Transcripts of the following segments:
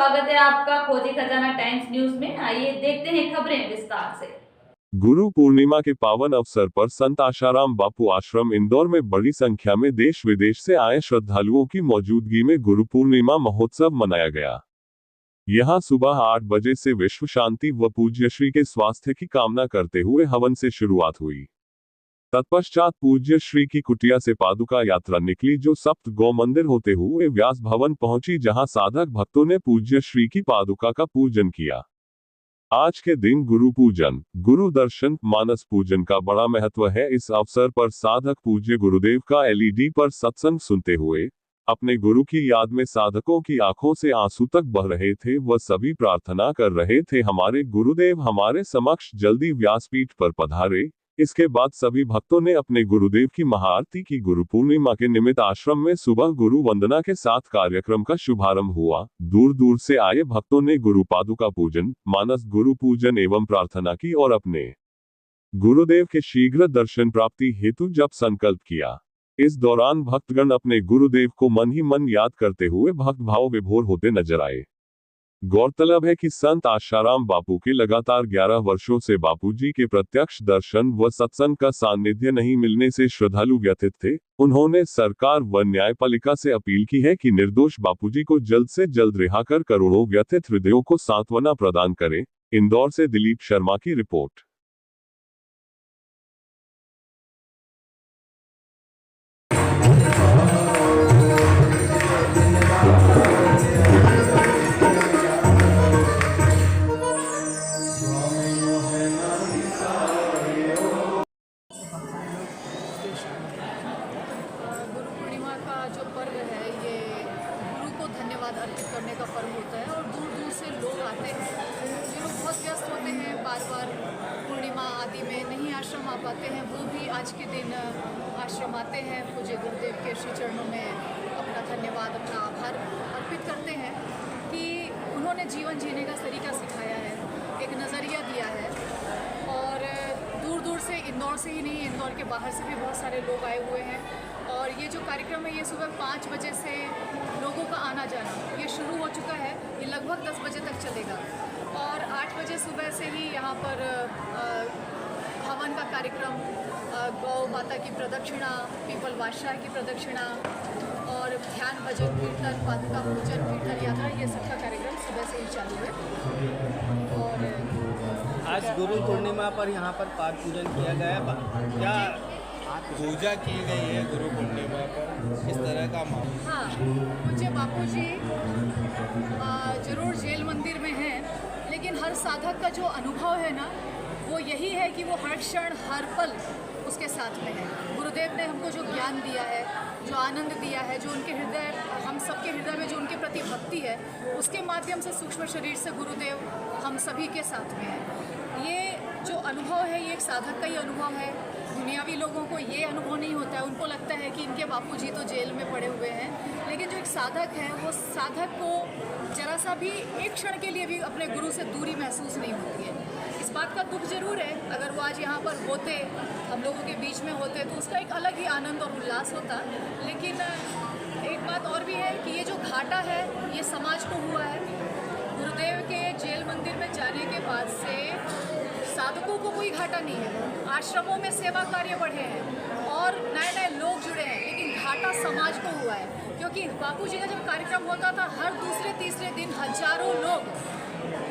स्वागत है आपका खोजी खजाना टाइम्स न्यूज में। आइए देखते हैं खबरें विस्तार से। गुरु पूर्णिमा के पावन अवसर पर संत आशाराम बापू आश्रम इंदौर में बड़ी संख्या में देश विदेश से आए श्रद्धालुओं की मौजूदगी में गुरु पूर्णिमा महोत्सव मनाया गया। यहां सुबह 8 बजे से विश्व शांति व पूज्य श्री के स्वास्थ्य की कामना करते हुए हवन से शुरुआत हुई। तत्पश्चात पूज्य श्री की कुटिया से पादुका यात्रा निकली जो सप्त गौ मंदिर होते हुए व्यास भवन पहुंची, जहां साधक भक्तों ने पूज्य श्री की पादुका का पूजन किया। आज के दिन गुरु पूजन, गुरु दर्शन, मानस पूजन का बड़ा महत्व है। इस अवसर पर साधक पूज्य गुरुदेव का एलईडी पर सत्संग सुनते हुए अपने गुरु की याद में साधकों की आंखों से आंसू तक बह रहे थे। वह सभी प्रार्थना कर रहे थे, हमारे गुरुदेव हमारे समक्ष जल्दी व्यासपीठ पर पधारे। इसके बाद सभी भक्तों ने अपने गुरुदेव की महाआरती की। गुरु पूर्णिमा के निमित्त आश्रम में सुबह गुरु वंदना के साथ कार्यक्रम का शुभारंभ हुआ। दूर दूर से आए भक्तों ने गुरु पादुका पूजन, मानस गुरु पूजन एवं प्रार्थना की और अपने गुरुदेव के शीघ्र दर्शन प्राप्ति हेतु जप संकल्प किया। इस दौरान भक्तगण अपने गुरुदेव को मन ही मन याद करते हुए भक्त भाव विभोर होते नजर आए। गौरतलब है कि संत आशाराम बापू के लगातार 11 वर्षों से बापूजी के प्रत्यक्ष दर्शन व सत्संग का सानिध्य नहीं मिलने से श्रद्धालु व्यथित थे। उन्होंने सरकार व न्यायपालिका से अपील की है कि निर्दोष बापूजी को जल्द से जल्द रिहा कर करोड़ों व्यथित हृदयों को सांत्वना प्रदान करें। इंदौर से दिलीप शर्मा की रिपोर्ट। गुरु पूर्णिमा का जो पर्व है ये गुरु को धन्यवाद अर्पित करने का पर्व होता है और दूर दूर से लोग आते हैं। जो लोग बहुत व्यस्त होते हैं, बार बार पूर्णिमा आदि में नहीं आश्रम आ पाते हैं, वो भी आज के दिन आश्रम आते हैं, पूज्य गुरुदेव के श्री चरणों में अपना धन्यवाद, अपना आभार अर्पित करते हैं कि उन्होंने जीवन जीने का तरीका सिखाया है, एक नज़रिया दिया है। और दूर दूर से, इंदौर से ही नहीं, इंदौर के बाहर से भी बहुत सारे लोग आए हुए हैं। और ये जो कार्यक्रम है ये सुबह 5 बजे से लोगों का आना जाना ये शुरू हो चुका है। ये लगभग 10 बजे तक चलेगा और 8 बजे सुबह से ही यहाँ पर हवन का कार्यक्रम, गौ माता की प्रदक्षिणा, पीपल बादशाह की प्रदक्षिणा और ध्यान, भजन, कीर्तन, पादुका पूजन, कीर्तन यात्रा, ये सब का कार्यक्रम सुबह से ही चालू है। और आज गुरु पूर्णिमा पर यहाँ पर पाठ पूजन किया गया, क्या पूजा की गई है गुरु पूर्णिमा पर, इस तरह का मामला? हाँ, मुझे बापूजी जरूर जेल मंदिर में हैं, लेकिन हर साधक का जो अनुभव है ना, वो यही है कि वो हर क्षण हर पल उसके साथ में है। गुरुदेव ने हमको जो ज्ञान दिया है, जो आनंद दिया है, जो उनके हृदय, हम सबके हृदय में जो उनके प्रति भक्ति है, उसके माध्यम से सूक्ष्म शरीर से गुरुदेव हम सभी के साथ में है। ये जो अनुभव है ये एक साधक का ही अनुभव है। दुनियावी लोगों को ये अनुभव नहीं होता है, उनको लगता है कि इनके बापूजी तो जेल में पड़े हुए हैं, लेकिन जो एक साधक है वो साधक को जरा सा भी एक क्षण के लिए भी अपने गुरु से दूरी महसूस नहीं होती है। इस बात का दुख जरूर है, अगर वो आज यहाँ पर होते, हम लोगों के बीच में होते, तो उसका एक अलग ही आनंद और उल्लास होता। लेकिन एक बात और भी है कि ये जो घाटा है ये समाज को हुआ है। गुरुदेव के जेल मंदिर में जाने के बाद से साधकों को कोई घाटा नहीं है, आश्रमों में सेवा कार्य बढ़े हैं और नए नए लोग जुड़े हैं, लेकिन घाटा समाज को हुआ है। क्योंकि बापूजी का जब कार्यक्रम होता था, हर दूसरे तीसरे दिन हजारों लोग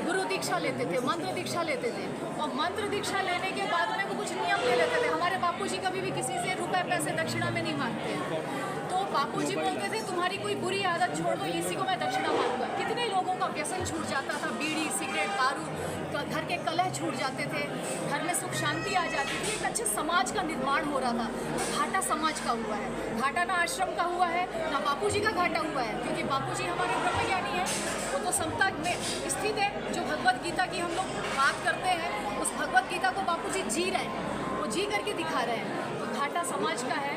गुरु दीक्षा लेते थे, मंत्र दीक्षा लेते थे और मंत्र दीक्षा लेने के बाद में वो कुछ नियम ले लेते थे। हमारे बापूजी कभी भी किसी से रुपए पैसे दक्षिणा में नहीं मांगते हैं। तो बापूजी बोलते थे तुम्हारी कोई बुरी आदत छोड़ दो, इसी को मैं दक्षिणा मांगूंगा। कितने लोगों का व्यसन छूट जाता था, बीड़ी, सिगरेट, दारू, घर के कलह छूट जाते थे, घर में सुख शांति आ जाती थी, एक अच्छे समाज का निर्माण हो रहा था। घाटा समाज का हुआ है, घाटा ना आश्रम का हुआ है ना बापूजी का घाटा हुआ है, क्योंकि बापूजी हमारे ब्रह्मज्ञानी है, वो तो समता में स्थित है। जो भगवत गीता की हम लोग बात करते हैं, उस भगवत गीता को बापूजी जी रहे हैं, वो जी करके दिखा रहे हैं। तो घाटा समाज का है,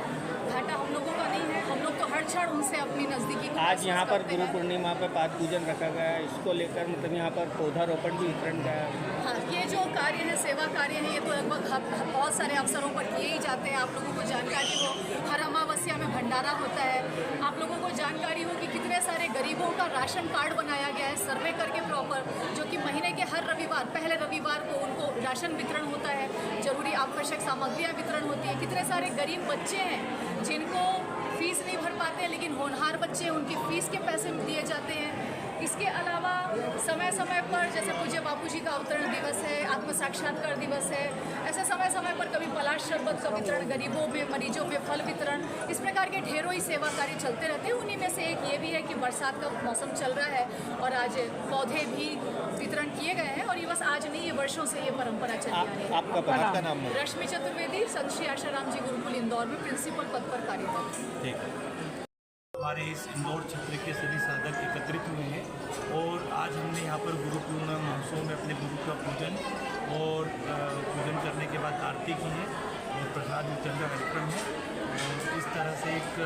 घाटा हम लोगों का नहीं है। हम लोग तो हर क्षण उनसे अपनी नज़दीकी को आज यहाँ पर गुरु पूर्णिमा पर पाठ पूजन रखा गया है, इसको लेकर मतलब यहाँ पर पौधारोपण भी वितरण गया है। हाँ, ये जो कार्य है, सेवा कार्य है, ये तो लगभग बहुत सारे अवसरों पर किए ही जाते हैं। आप लोगों को जानकारी हो, हर अमावस्या में भंडारा होता है। आप लोगों को जानकारी हो कि कितने कितने सारे गरीबों का राशन कार्ड बनाया गया है सर्वे करके प्रॉपर, जो कि महीने के हर रविवार, पहले रविवार को उनको राशन वितरण होता है, जरूरी आवश्यक सामग्रियाँ वितरण होती है। कितने सारे गरीब बच्चे हैं जिनको फीस नहीं भर पाते हैं, लेकिन होनहार बच्चे हैं, उनकी फ़ीस के पैसे दिए जाते हैं। इसके अलावा समय समय पर जैसे पूज्य बापूजी का अवतरण दिवस है, आत्म साक्षात्कार दिवस है, ऐसे समय समय पर कभी पलाश शरबत का वितरण गरीबों में, मरीजों में फल वितरण, इस प्रकार के ढेरों ही सेवा कार्य चलते रहते हैं। उन्हीं में से एक ये भी है कि बरसात का मौसम चल रहा है और आज पौधे भी वितरण किए गए हैं। और ये बस आज नहीं, ये वर्षों से ये परंपरा चली आ रही है। आपका नाम है? रश्मि चतुर्वेदी, संत श्री आशाराम जी गुरुकुल इंदौर में प्रिंसिपल पद पर कार्यरत। ठीक है। हमारे इस इंदौर क्षेत्र के सभी साधक एकत्रित हुए हैं और आज हमने यहाँ पर गुरु पूर्णिमा महोत्सव में अपने गुरु का पूजन और पूजन करने के बाद आरती की है और प्रसाद वितरण का कार्यक्रम है। और इस तरह से एक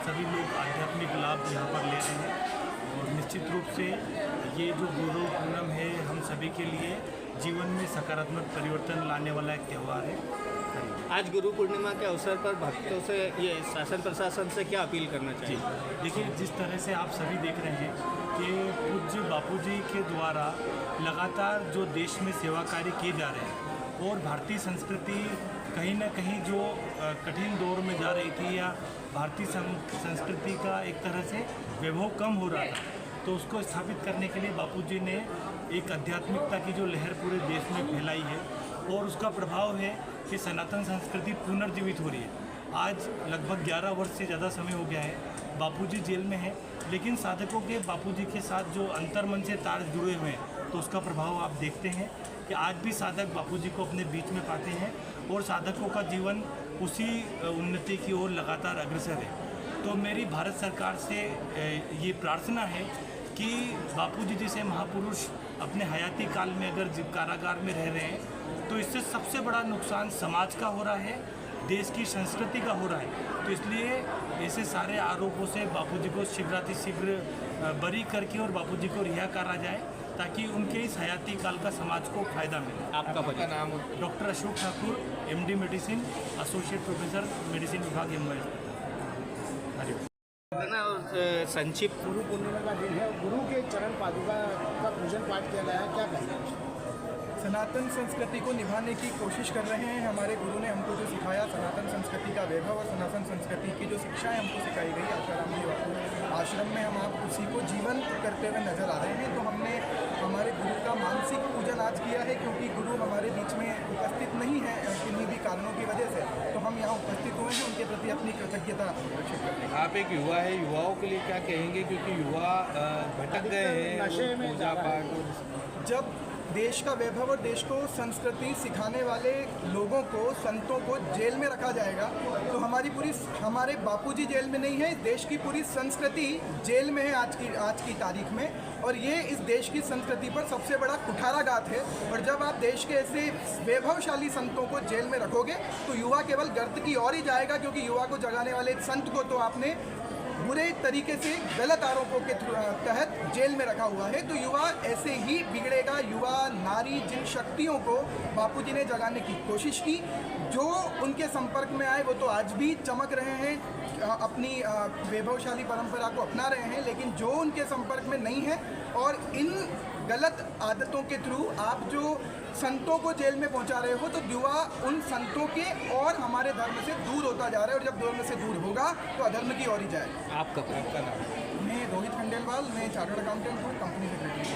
सभी लोग आध्यात्मिक लाभ यहाँ पर ले रहे हैं और निश्चित रूप से ये जो गुरु पूर्णिमा है हम सभी के लिए जीवन में सकारात्मक परिवर्तन लाने वाला एक त्यौहार है। आज गुरु पूर्णिमा के अवसर पर भक्तों से, ये शासन प्रशासन से क्या अपील करना चाहिए? देखिए, जिस तरह से आप सभी देख रहे हैं कि पूज्य बापूजी के द्वारा लगातार जो देश में सेवा कार्य किए जा रहे हैं और भारतीय संस्कृति कहीं ना कहीं जो कठिन दौर में जा रही थी या भारतीय संस्कृति का एक तरह से वैभव कम हो रहा था, तो उसको स्थापित करने के लिए बापूजी ने एक आध्यात्मिकता की जो लहर पूरे देश में फैलाई है और उसका प्रभाव है कि सनातन संस्कृति पुनर्जीवित हो रही है। आज लगभग 11 वर्ष से ज़्यादा समय हो गया है बापूजी जेल में है, लेकिन साधकों के बापूजी के साथ जो अंतर्मन से तार जुड़े हुए हैं, तो उसका प्रभाव आप देखते हैं कि आज भी साधक बापूजी को अपने बीच में पाते हैं और साधकों का जीवन उसी उन्नति की ओर लगातार अग्रसर है। तो मेरी भारत सरकार से ये प्रार्थना है कि बापूजी जैसे महापुरुष अपने हयाती काल में अगर कारागार में रह रहे हैं तो इससे सबसे बड़ा नुकसान समाज का हो रहा है, देश की संस्कृति का हो रहा है। तो इसलिए ऐसे सारे आरोपों से बापूजी को शीघ्रातिशीघ्र बरी करके और बापूजी को रिहा करा जाए ताकि उनके इस हयाती काल का समाज को फायदा मिले। आपका नाम? Doctor Ashok Thakur, MD medicine, associate professor medicine विभाग एमवाई। और संक्षिप्त गुरु पूर्णिमा का दिन है, गुरु के चरण पादुका का पूजन पाठ किया गया है, क्या कहेंगे? सनातन संस्कृति को निभाने की कोशिश कर रहे हैं। हमारे गुरु ने हमको जो सिखाया, सनातन संस्कृति का वैभव और सनातन संस्कृति की जो शिक्षाएं हमको सिखाई गई आशाराम जी बापू आश्रम में, हम आप उसी को जीवंत करते हुए नजर आ रहे हैं। तो हमने हमारे गुरु का मानसिक पूजन आज किया है, क्योंकि गुरु हमारे बीच में उपस्थित नहीं है किन्हीं भी कारणों की वजह से, तो हम यहाँ उपस्थित हुए हैं उनके प्रति अपनी कृतज्ञता प्रकट करते हैं। आप एक युवा है, युवाओं के लिए क्या कहेंगे, क्योंकि युवा भटक गए हैं पूजा पाठ। जब देश का वैभव और देश को संस्कृति सिखाने वाले लोगों को, संतों को जेल में रखा जाएगा, तो हमारे बापूजी जेल में नहीं है, इस देश की पूरी संस्कृति जेल में है आज की तारीख में। और ये इस देश की संस्कृति पर सबसे बड़ा कुठाराघात है। और जब आप देश के ऐसे वैभवशाली संतों को जेल में रखोगे तो युवा केवल गर्त की ओर ही जाएगा, क्योंकि युवा को जगाने वाले संत को तो आपने बुरे तरीके से गलत आरोपों के तहत जेल में रखा हुआ है। तो युवा ऐसे ही बिगड़ेगा। युवा नारी जिन शक्तियों को बापूजी ने जगाने की कोशिश की, जो उनके संपर्क में आए, वो तो आज भी चमक रहे हैं, अपनी वैभवशाली परंपरा को अपना रहे हैं। लेकिन जो उनके संपर्क में नहीं है और इन गलत आदतों के थ्रू आप जो संतों को जेल में पहुंचा रहे हो, तो युवा उन संतों के और हमारे धर्म से दूर होता जा रहा है। और जब धर्म से दूर होगा तो अधर्म की ओर ही जाएगा। आपका नाम? मैं रोहित खंडेलवाल, मैं चार्टर्ड अकाउंटेंट हूँ, कंपनी सेक्रेटरी।